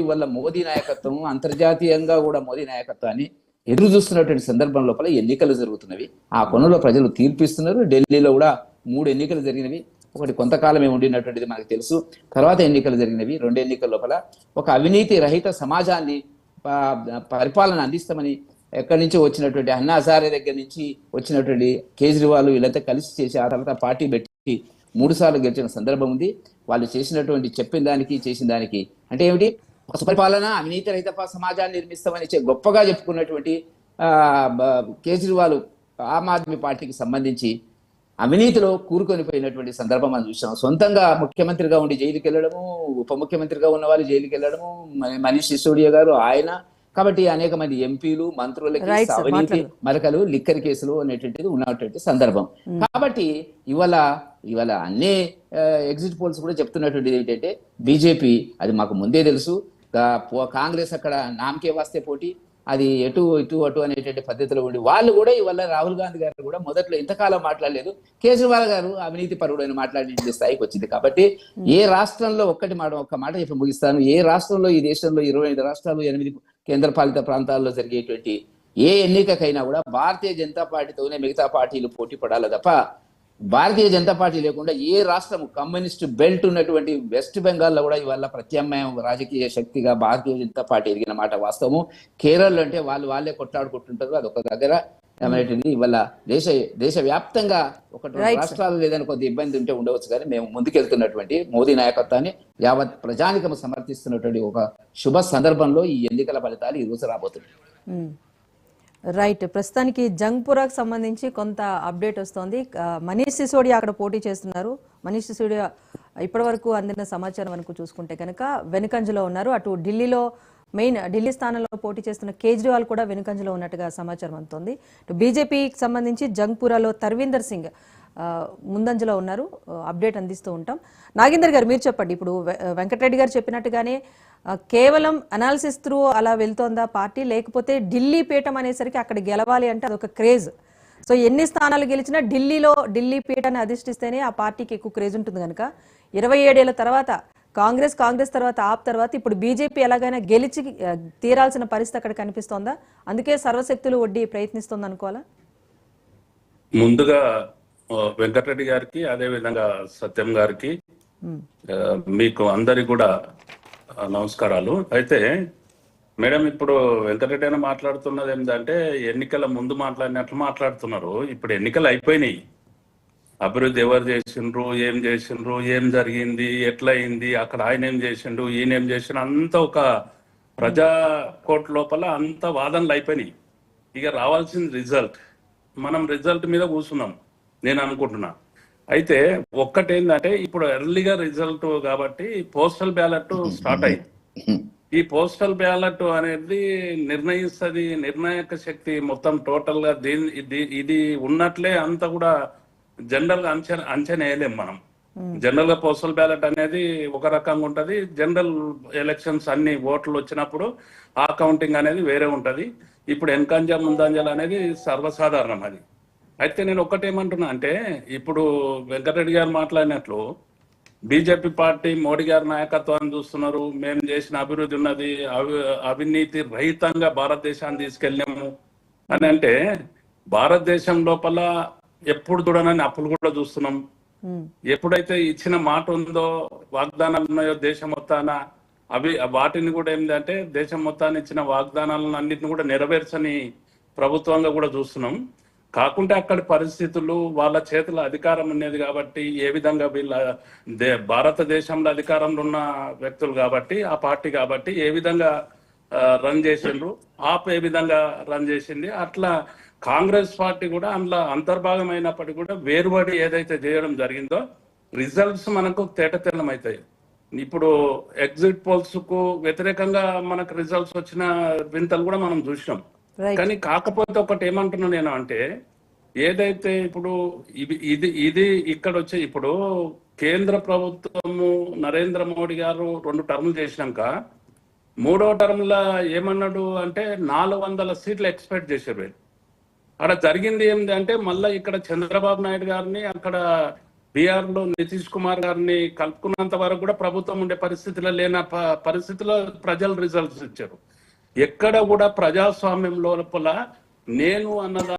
ఇవాళ మోదీ నాయకత్వం అంతర్జాతీయంగా కూడా మోదీ నాయకత్వాన్ని ఎదురు చూస్తున్నటువంటి సందర్భం లోపల ఎన్నికలు జరుగుతున్నవి. ఆ కొనలో ప్రజలు తీర్పిస్తున్నారు. ఢిల్లీలో కూడా 3 ఎన్నికలు జరిగినవి. ఒకటి కొంతకాలమే ఉండినటువంటిది మనకు తెలుసు. తర్వాత ఎన్నికలు జరిగినవి. 2 ఎన్నికల లోపల ఒక అవినీతి రహిత సమాజాన్ని పరిపాలన అందిస్తామని ఎక్కడి నుంచి వచ్చినటువంటి అన్నా హజారే దగ్గర నుంచి వచ్చినటువంటి కేజ్రీవాల్ వీళ్ళంతా కలిసి చేసి ఆ తర్వాత పార్టీ పెట్టి 3 సార్లు గెలిచిన సందర్భం ఉంది. వాళ్ళు చేసినటువంటి చెప్పిన దానికి చేసిన దానికి అంటే ఏమిటి, సుపరిపాలన అవినీతి రహిత సమాజాన్ని నిర్మిస్తామని గొప్పగా చెప్పుకున్నటువంటి కేజ్రీవాల్ ఆమ్ ఆద్మీ పార్టీకి సంబంధించి అవినీతిలో కూరుకొని పోయినటువంటి సందర్భం మనం చూసాం. సొంతంగా ముఖ్యమంత్రిగా ఉండి జైలుకి వెళ్ళడము, ఉప ముఖ్యమంత్రిగా ఉన్న వాళ్ళు జైలుకి వెళ్ళడము, మనీష్ సిసోడియా గారు ఆయన, కాబట్టి అనేక మంది ఎంపీలు మంత్రులకి అవినీతి మరకలు లిక్కర్ కేసులు అనేటువంటిది ఉన్నటువంటి సందర్భం. కాబట్టి ఇవాళ అన్ని ఎగ్జిట్ పోల్స్ కూడా చెప్తున్నటువంటిది ఏంటంటే బీజేపీ అది మాకు ముందే తెలుసు, కాంగ్రెస్ అక్కడ నామకే వాస్తే పోటీ, అది ఎటు అటు అనేటువంటి పద్ధతిలో ఉండి వాళ్ళు కూడా ఇవాళ రాహుల్ గాంధీ గారు కూడా మొదట్లో ఇంతకాలం మాట్లాడలేదు, కేజ్రీవాల్ గారు అవినీతి పరుడైన మాట్లాడే స్థాయికి వచ్చింది. కాబట్టి ఏ రాష్ట్రంలో ఒక్క మాట చెప్పి ముగిస్తాను, ఏ రాష్ట్రంలో ఈ దేశంలో 25 రాష్ట్రాలు 8 కేంద్రపాలిత ప్రాంతాల్లో జరిగేటువంటి ఏ ఎన్నికకైనా కూడా భారతీయ జనతా పార్టీతోనే మిగతా పార్టీలు పోటీ పడాలి తప్ప భారతీయ జనతా పార్టీ లేకుండా ఏ రాష్ట్రం కమ్యూనిస్ట్ బెల్ట్ ఉన్నటువంటి వెస్ట్ బెంగాల్లో కూడా ఇవాళ ప్రత్యామ్నాయం రాజకీయ శక్తిగా భారతీయ జనతా పార్టీ ఎదిగిన మాట వాస్తవము. కేరళలో అంటే వాళ్ళే కొట్లాడుకుంటుంటారు, అది ఒక దగ్గర ఏమైనటువంటి ఇవాళ దేశవ్యాప్తంగా ఒక రాష్ట్రాలు లేదని కొద్ది ఇబ్బంది ఉంటే ఉండవచ్చు, కానీ మేము ముందుకెళ్తున్నటువంటి మోదీ నాయకత్వాన్ని యావత్ ప్రజానికము సమర్థిస్తున్నటువంటి ఒక శుభ సందర్భంలో ఈ ఎన్నికల ఫలితాలు ఈ రోజు రాబోతున్నాయి. రైట్, ప్రస్తుతానికి జంగ్పురాకు సంబంధించి కొంత అప్డేట్ వస్తోంది. మనీష్ సిసోడియా అక్కడ పోటీ చేస్తున్నారు. మనీష్ సిసోడియా ఇప్పటి వరకు అందిన సమాచారం వరకు చూసుకుంటే కనుక వెనుకంజలో ఉన్నారు. అటు ఢిల్లీ స్థానంలో పోటీ చేస్తున్న కేజ్రీవాల్ కూడా వెనుకంజలో ఉన్నట్టుగా సమాచారం అందుతోంది. ఇటు బీజేపీకి సంబంధించి జంగ్పురాలో తర్వీందర్ సింగ్ ముందంజలో ఉన్నారు. అప్డేట్ అందిస్తూ ఉంటాం. నాగేందర్ గారు మీరు చెప్పండి, ఇప్పుడు వెంకటరెడ్డి గారు చెప్పినట్టుగానే కేవలం అనాలిసిస్ త్రూ అలా వెళ్తోందా పార్టీ, లేకపోతే ఢిల్లీ పీఠం అనేసరికి అక్కడ గెలవాలి అంటే అదొక క్రేజ్. సో ఎన్ని స్థానాలు గెలిచినా ఢిల్లీ పీఠాన్ని అధిష్టిస్తేనే ఆ పార్టీకి ఎక్కువ క్రేజ్ ఉంటుంది కనుక 27 ఏళ్ల తర్వాత కాంగ్రెస్ తర్వాత ఆప్ తర్వాత ఇప్పుడు బీజేపీ ఎలాగైనా గెలిచి తీరాల్సిన పరిస్థితి అక్కడ కనిపిస్తోందా? అందుకే సర్వశక్తులు ఒడ్డి ప్రయత్నిస్తోంది అనుకోవాలా? ముందుగా వెంకటరెడ్డి గారికి, అదే విధంగా సత్యం గారికి, మీకు అందరికి కూడా నమస్కారాలు. అయితే మేడం, ఇప్పుడు వెంకటరెడ్డి అయినా మాట్లాడుతున్నది ఏంటంటే ఎన్నికల ముందు మాట్లాడినట్లు మాట్లాడుతున్నారు. ఇప్పుడు ఎన్నికలు అయిపోయినాయి, అభివృద్ధి ఎవరు చేసిండ్రు, ఏం జరిగింది, ఎట్లా అయింది, అక్కడ ఆయన ఏం చేసిండు, ఈయన ఏం చేసిండు, అంతా ఒక ప్రజా కోర్టు లోపల అంత వాదనలు అయిపోయినాయి. ఇక రావాల్సిన రిజల్ట్, మనం రిజల్ట్ మీద కూర్చున్నాం నేను అనుకుంటున్నా. అయితే ఒక్కటేంటంటే ఇప్పుడు ఎర్లీగా రిజల్ట్ కాబట్టి పోస్టల్ బ్యాలెట్ స్టార్ట్ అయింది. ఈ పోస్టల్ బ్యాలెట్ అనేది నిర్ణయిస్తుంది, నిర్ణాయక శక్తి మొత్తం టోటల్ గా ఇది ఉన్నట్లే అంతా కూడా జనరల్ గా అంచనా వేయలేం మనం. జనరల్ గా పోస్టల్ బ్యాలెట్ అనేది ఒక రకంగా ఉంటది, జనరల్ ఎలక్షన్స్ అన్ని ఓట్లు వచ్చినప్పుడు ఆ కౌంటింగ్ అనేది వేరే ఉంటది. ఇప్పుడు వెనకంజ ముందంజలు అనేది సర్వసాధారణం అది. అయితే నేను ఒక్కటేమంటున్నా అంటే, ఇప్పుడు వెంకటరెడ్డి గారు మాట్లాడినట్లు బీజేపీ పార్టీ మోడీ గారి నాయకత్వాన్ని చూస్తున్నారు, మేము చేసిన అభివృద్ధి ఉన్నది, అవినీతి రహితంగా భారతదేశాన్ని తీసుకెళ్ళాము అని అంటే, భారతదేశం లోపల ఎప్పుడు చూడనని అప్పులు కూడా చూస్తున్నాం. ఎప్పుడైతే ఇచ్చిన మాట ఉందో, వాగ్దానాలు ఉన్నాయో దేశం మొత్తాన, వాటిని కూడా ఏంటంటే దేశం మొత్తాన్ని ఇచ్చిన వాగ్దానాలను అన్నింటిని కూడా నెరవేర్చని ప్రభుత్వంగా కూడా చూస్తున్నాం. కాకుంటే అక్కడి పరిస్థితులు, వాళ్ళ చేతుల అధికారం ఉన్నది కాబట్టి, ఏ విధంగా వీళ్ళ భారతదేశంలో అధికారంలో ఉన్న వ్యక్తులు కాబట్టి, ఆ పార్టీ కాబట్టి ఏ విధంగా రన్ చేసిండ్రు, ఆప్ ఏ విధంగా రన్ చేసింది, అట్లా కాంగ్రెస్ పార్టీ కూడా అందులో అంతర్భాగం అయినప్పటికీ కూడా వేరుబడి ఏదైతే చేయడం జరిగిందో రిజల్ట్స్ మనకు తేటతెల్లం అవుతాయి. ఇప్పుడు ఎగ్జిట్ పోల్స్ కు వ్యతిరేకంగా మనకు రిజల్ట్స్ వచ్చిన వింతలు కూడా మనం చూసినాం. కానీ కాకపోతే ఒకటి ఏమంటున్నా నేను అంటే, ఏదైతే ఇప్పుడు ఇది ఇక్కడ వచ్చే ఇప్పుడు కేంద్ర ప్రభుత్వము నరేంద్ర మోడీ గారు 2 టర్ములు చేసినాక 3వ టర్మ్లో ఏమన్నాడు అంటే 400 సీట్లు ఎక్స్పెక్ట్ చేశారు. అక్కడ జరిగింది ఏంటి అంటే, మళ్ళీ ఇక్కడ చంద్రబాబు నాయుడు గారిని అక్కడ బీహార్ లో నితీష్ కుమార్ గారిని కలుపుకున్నంత వరకు కూడా ప్రభుత్వం ఉండే పరిస్థితిలో లేని పరిస్థితిలో ప్రజలు రిజల్ట్స్ ఇచ్చారు. ఎక్కడ కూడా ప్రజాస్వామ్యం లోపల నేను అన్నదా